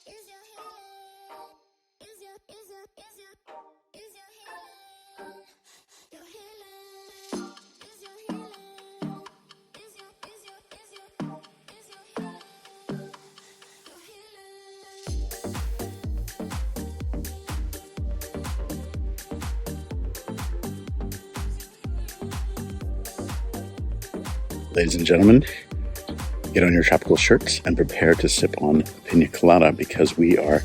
Is your healing? Is your healing? Your healing? Is your healing? Is your healing? Your healing? Ladies and gentlemen, get on your tropical shirts and prepare to sip on pina colada because we are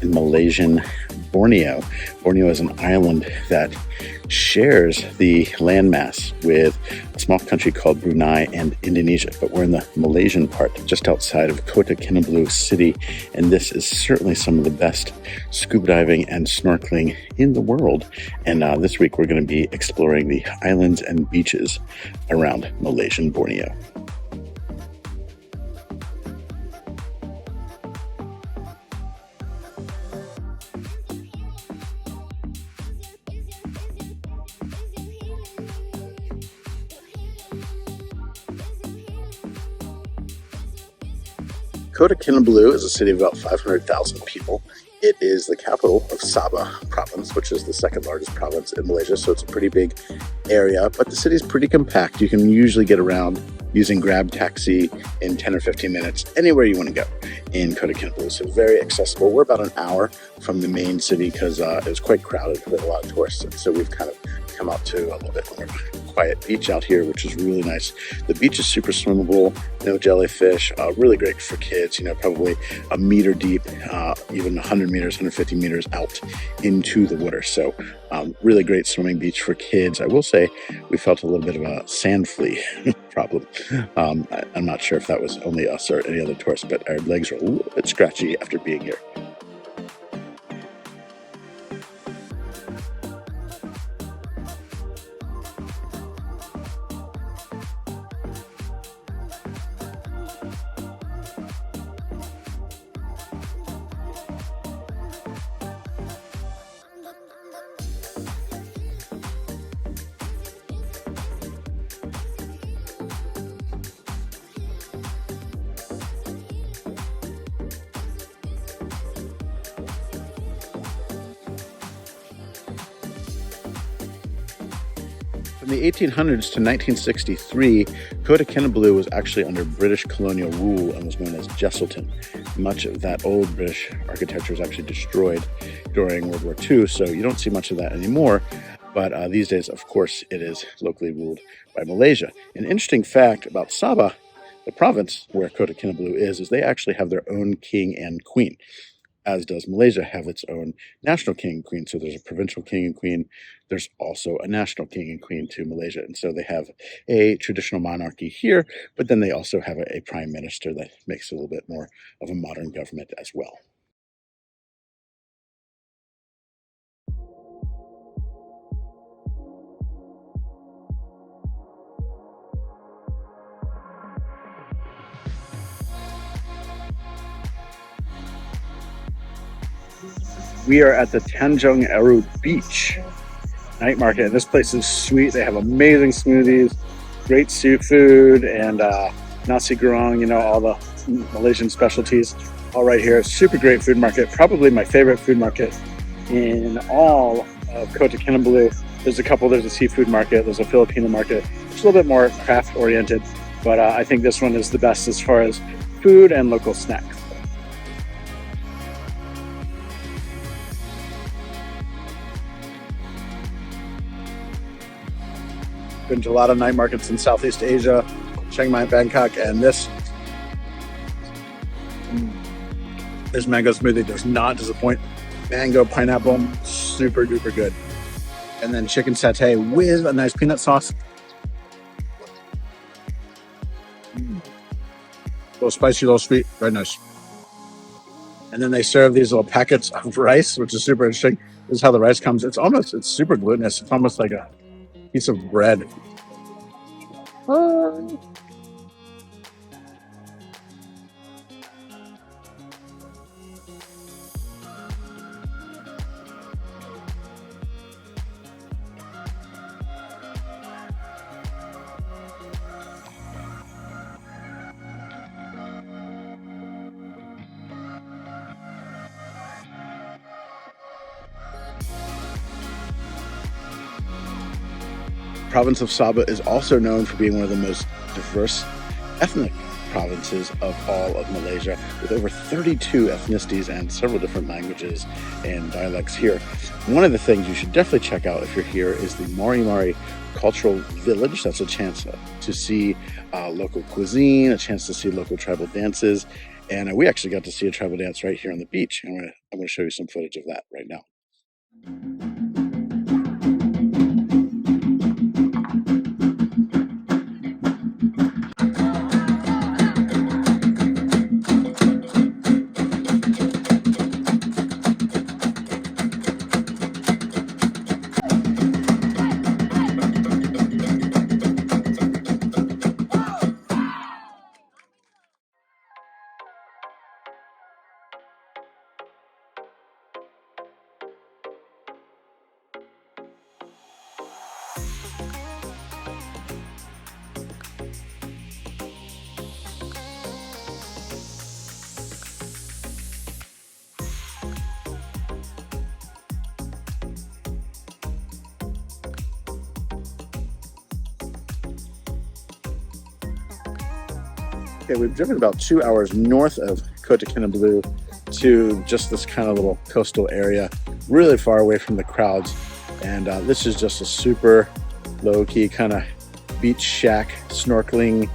in Malaysian Borneo. Borneo is an island that shares the landmass with a small country called Brunei and Indonesia, but we're in the Malaysian part, just outside of Kota Kinabalu city, and this is certainly some of the best scuba diving and snorkeling in the world. And this week we're going to be exploring the islands and beaches around Malaysian Borneo. Kota Kinabalu is a city of about 500,000 people. It is the capital of Sabah province, which is the second largest province in Malaysia, so it's a pretty big area, but the city is pretty compact. You can usually get around using Grab Taxi in 10 or 15 minutes anywhere you want to go in Kota Kinabalu, so very accessible. We're about an hour from the main city because it was quite crowded with a lot of tourists, and so we've kind of come out to a little bit more quiet beach out here, which is really nice. The beach is super swimmable, no jellyfish, really great for kids, probably a meter deep, even 100 meters, 150 meters out into the water. So really great swimming beach for kids. I will say we felt a little bit of a sand flea problem. I'm not sure if that was only us or any other tourists, but our legs are a little bit scratchy after being here. From the 1800s to 1963, Kota Kinabalu was actually under British colonial rule and was known as Jesselton. Much of that old British architecture was actually destroyed during World War II, so you don't see much of that anymore. But these days, of course, it is locally ruled by Malaysia. An interesting fact about Sabah, the province where Kota Kinabalu is they actually have their own king and queen, as does Malaysia have its own national king and queen. So there's a provincial king and queen. There's also a national king and queen to Malaysia. And so they have a traditional monarchy here, but then they also have a prime minister that makes it a little bit more of a modern government as well. We are at the Tanjung Aru Beach night market, and this place is sweet. They have amazing smoothies, great seafood, and nasi goreng, all the Malaysian specialties, all right here. Super great food market, probably my favorite food market in all of Kota Kinabalu. There's a seafood market, there's a Filipino market. It's a little bit more craft oriented, but I think this one is the best as far as food and local snacks. Been to a lot of night markets in Southeast Asia, Chiang Mai, Bangkok, and this mango smoothie does not disappoint. Mango, pineapple, super duper good. And then chicken satay with a nice peanut sauce. A little spicy, a little sweet, very nice. And then they serve these little packets of rice, which is super interesting. This is how the rice comes. It's super glutinous. It's almost like a piece of bread. province of Sabah is also known for being one of the most diverse ethnic provinces of all of Malaysia, with over 32 ethnicities and several different languages and dialects here. One of the things you should definitely check out if you're here is the Moray Cultural Village. That's a chance to see local cuisine, a chance to see local tribal dances, and we actually got to see a tribal dance right here on the beach. I'm going to show you some footage of that right now. Okay, we've driven about 2 hours north of Kota Kinabalu to just this kind of little coastal area, really far away from the crowds. And this is just a super low-key kind of beach shack, snorkeling,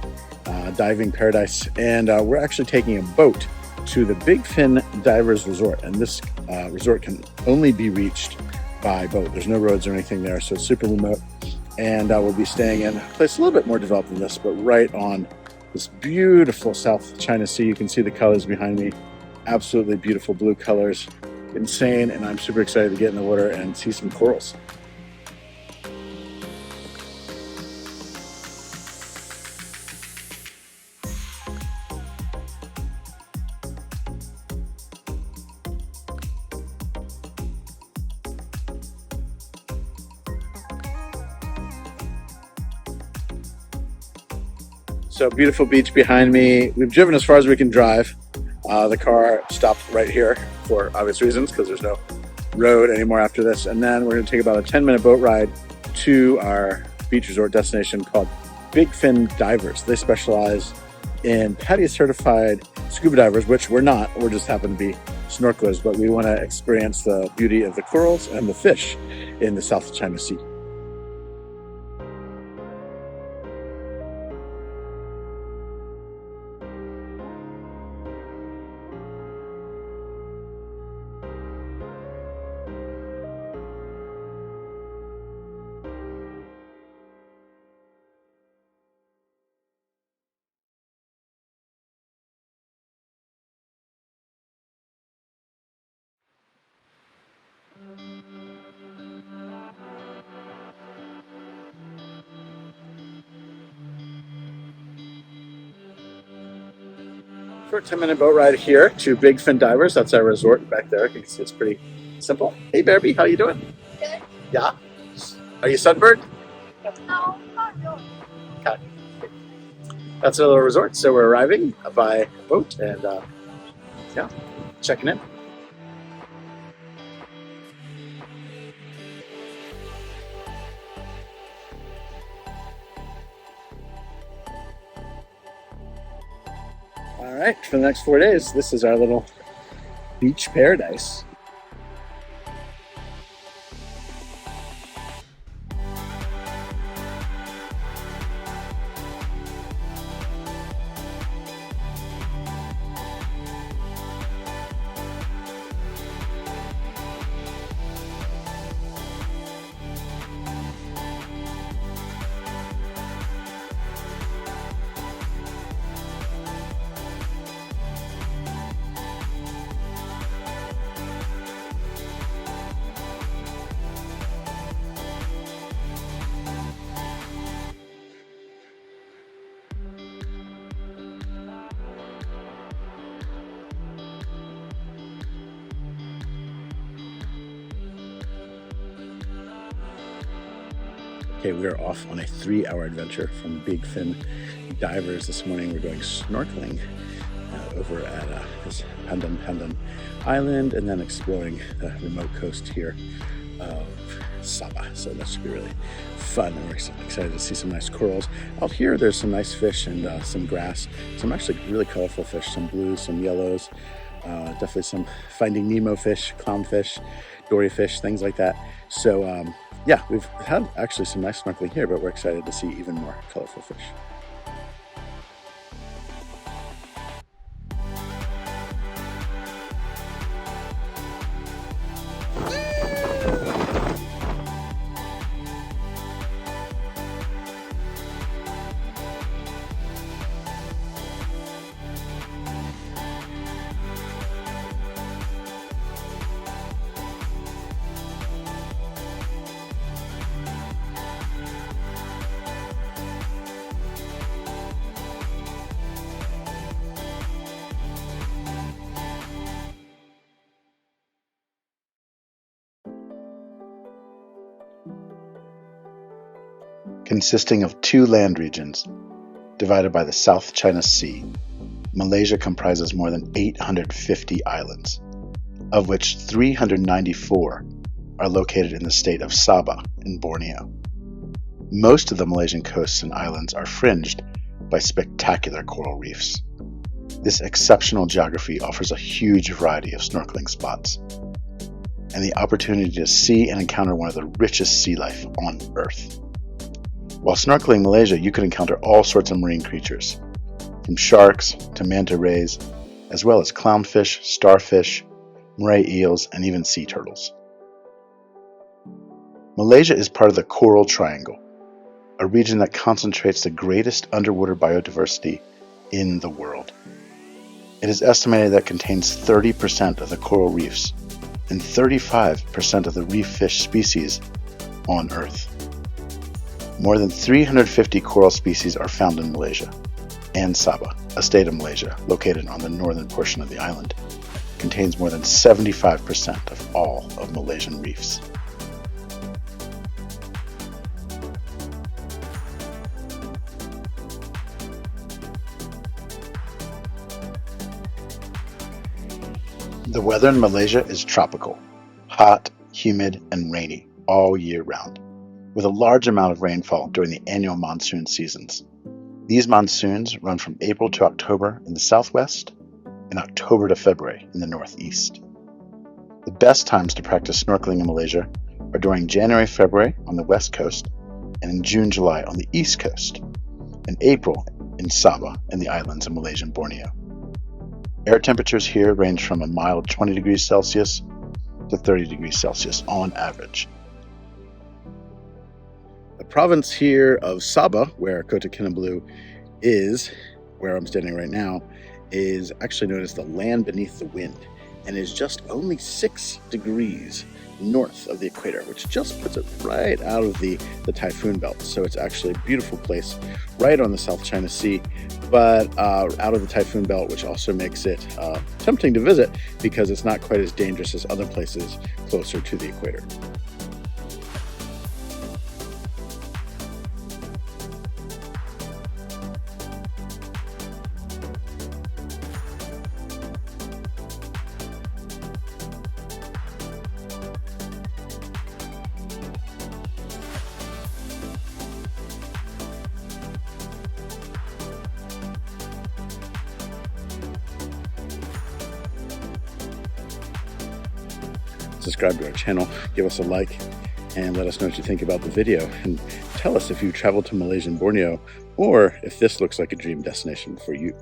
diving paradise. And we're actually taking a boat to the Big Fin Divers Resort. And this resort can only be reached by boat. There's no roads or anything there, so it's super remote. And we'll be staying in a place a little bit more developed than this, but right on this beautiful South China Sea. You can see the colors behind me. Absolutely beautiful blue colors. Insane, and I'm super excited to get in the water and see some corals. So beautiful beach behind me. We've driven as far as we can drive. The car stopped right here for obvious reasons because there's no road anymore after this. And then we're going to take about a 10-minute boat ride to our beach resort destination called Big Fin Divers. They specialize in PADI certified scuba divers, which we're not. We're just happen to be snorkelers, but we want to experience the beauty of the corals and the fish in the South China Sea. Short 10-minute boat ride here to Big Fin Divers. That's our resort back there. You can see it's pretty simple. Hey, Barbie, how you doing? Good. Yeah? Are you sunburned? No, not really. Okay. That's our little resort. So we're arriving by boat and yeah, checking in. All right, for the next 4 days, this is our little beach paradise. Okay, we are off on a 3-hour adventure from Big Fin Divers. This morning we're going snorkeling over at this Pandan Island and then exploring the remote coast here of Sabah. So that should be really fun, and we're excited to see some nice corals. Out here there's some nice fish and some grass, some actually really colorful fish, some blues, some yellows, definitely some Finding Nemo fish, clownfish, dory fish, things like that. So yeah, we've had actually some nice snorkeling here, but we're excited to see even more colorful fish. Consisting of two land regions divided by the South China Sea, Malaysia comprises more than 850 islands, of which 394 are located in the state of Sabah in Borneo. Most of the Malaysian coasts and islands are fringed by spectacular coral reefs. This exceptional geography offers a huge variety of snorkeling spots and the opportunity to see and encounter one of the richest sea life on Earth. While snorkeling Malaysia, you can encounter all sorts of marine creatures, from sharks to manta rays, as well as clownfish, starfish, moray eels, and even sea turtles. Malaysia is part of the Coral Triangle, a region that concentrates the greatest underwater biodiversity in the world. It is estimated that it contains 30% of the coral reefs and 35% of the reef fish species on Earth. More than 350 coral species are found in Malaysia, and Sabah, a state of Malaysia located on the northern portion of the island, contains more than 75% of all of Malaysian reefs. The weather in Malaysia is tropical, hot, humid, and rainy all year round, with a large amount of rainfall during the annual monsoon seasons. These monsoons run from April to October in the southwest and October to February in the northeast. The best times to practice snorkeling in Malaysia are during January-February on the west coast and in June-July on the east coast, and April in Sabah and the islands of Malaysia and Borneo. Air temperatures here range from a mild 20 degrees Celsius to 30 degrees Celsius on average. The province here of Sabah, where Kota Kinabalu is, where I'm standing right now, is actually known as the land beneath the wind, and is just only 6 degrees north of the equator, which just puts it right out of the typhoon belt. So it's actually a beautiful place right on the South China Sea, but out of the typhoon belt, which also makes it tempting to visit because it's not quite as dangerous as other places closer to the equator. Subscribe to our channel, give us a like, and let us know what you think about the video. And tell us if you've traveled to Malaysia and Borneo, or if this looks like a dream destination for you.